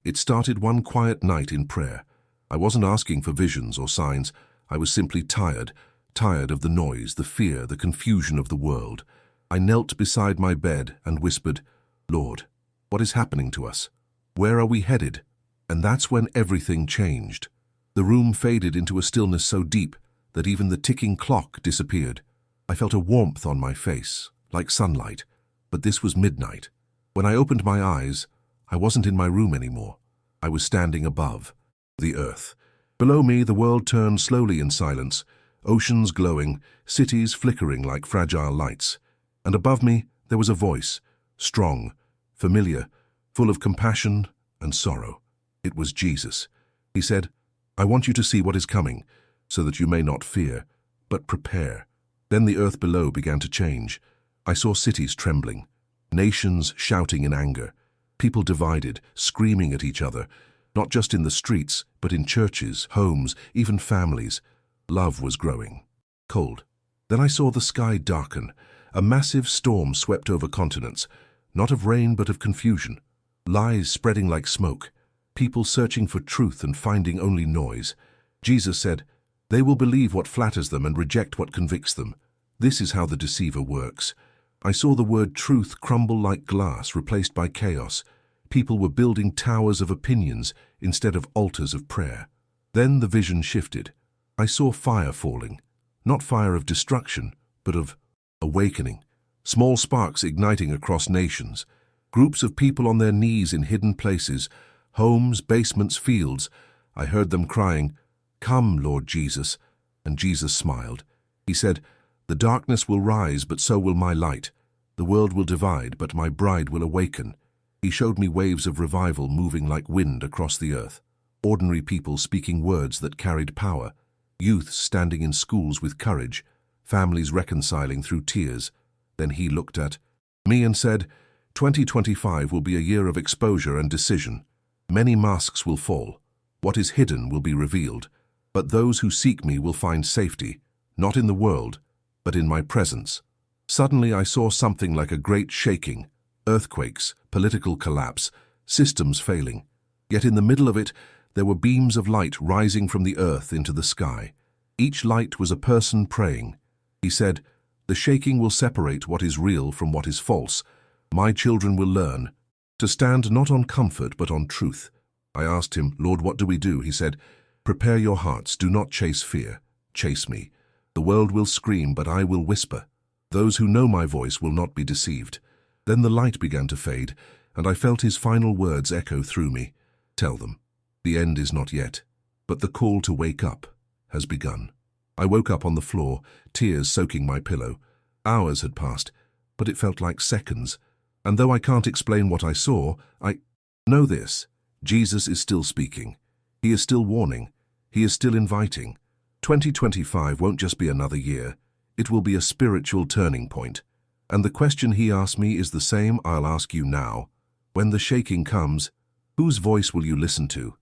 It started one quiet night in prayer. I wasn't asking for visions or signs. I was simply tired of the noise, the fear, the confusion of the world. I knelt beside my bed and whispered, "Lord, what is happening to us? Where are we headed?" And that's when everything changed. The room faded into a stillness so deep that even the ticking clock disappeared. I felt a warmth on my face, like sunlight, but this was midnight. When I opened my eyes, I wasn't in my room anymore. I was standing above the earth. Below me, the world turned slowly in silence, oceans glowing, cities flickering like fragile lights. And above me, there was a voice, strong, familiar, full of compassion and sorrow. It was Jesus. He said, "I want you to see what is coming, so that you may not fear, but prepare." Then the earth below began to change. I saw cities trembling, nations shouting in anger, people divided, screaming at each other, not just in the streets, but in churches, homes, even families. Love was growing. Cold. Then I saw the sky darken. A massive storm swept over continents, not of rain but of confusion. Lies spreading like smoke. People searching for truth and finding only noise. Jesus said, "They will believe what flatters them and reject what convicts them. This is how the deceiver works." I saw the word truth crumble like glass, replaced by chaos. People were building towers of opinions instead of altars of prayer. Then the vision shifted. I saw fire falling, not fire of destruction, but of awakening. Small sparks igniting across nations. Groups of people on their knees in hidden places, homes, basements, fields. I heard them crying, "Come, Lord Jesus." And Jesus smiled. He said, "The darkness will rise, but so will my light. The world will divide, but my bride will awaken." He showed me waves of revival moving like wind across the earth. Ordinary people speaking words that carried power. Youth standing in schools with courage. Families reconciling through tears. Then he looked at me and said, 2025 will be a year of exposure and decision. Many masks will fall. What is hidden will be revealed. But those who seek me will find safety, not in the world, but in my presence. Suddenly I saw something like a great shaking, earthquakes, political collapse, systems failing. Yet in the middle of it, there were beams of light rising from the earth into the sky. Each light was a person praying. He said, "The shaking will separate what is real from what is false. My children will learn to stand not on comfort but on truth." I asked him, "Lord, what do we do?" He said, "Prepare your hearts, do not chase fear, chase me. The world will scream, but I will whisper. Those who know my voice will not be deceived." Then the light began to fade, and I felt his final words echo through me. "Tell them, the end is not yet, but the call to wake up has begun." I woke up on the floor, tears soaking my pillow. Hours had passed, but it felt like seconds. And though I can't explain what I saw, I know this: Jesus is still speaking. He is still warning. He is still inviting. 2025 won't just be another year. It will be a spiritual turning point. And the question he asked me is the same I'll ask you now. When the shaking comes, whose voice will you listen to?